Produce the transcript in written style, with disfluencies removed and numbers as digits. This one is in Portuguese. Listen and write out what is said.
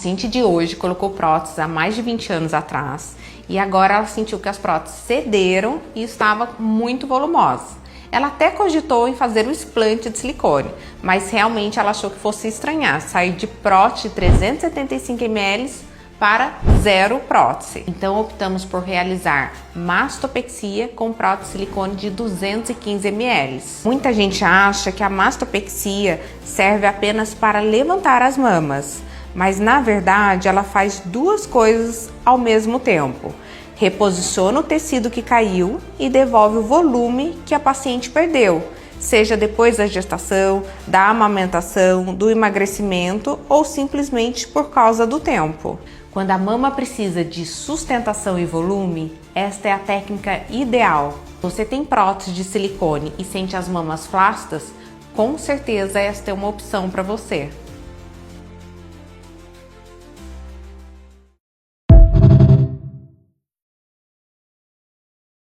A paciente de hoje colocou próteses há mais de 20 anos atrás e agora ela sentiu que as próteses cederam e estava muito volumosa. Ela até cogitou em fazer o explante de silicone, mas realmente ela achou que fosse estranhar sair de prótese de 375 ml para 0 prótese. Então optamos por realizar mastopexia com prótese de silicone de 215 ml. Muita gente acha que a mastopexia serve apenas para levantar as mamas, mas na verdade ela faz duas coisas ao mesmo tempo. Reposiciona o tecido que caiu e devolve o volume que a paciente perdeu, seja depois da gestação, da amamentação, do emagrecimento ou simplesmente por causa do tempo. Quando a mama precisa de sustentação e volume, esta é a técnica ideal. Você tem prótese de silicone e sente as mamas flácidas? Com certeza esta é uma opção para você.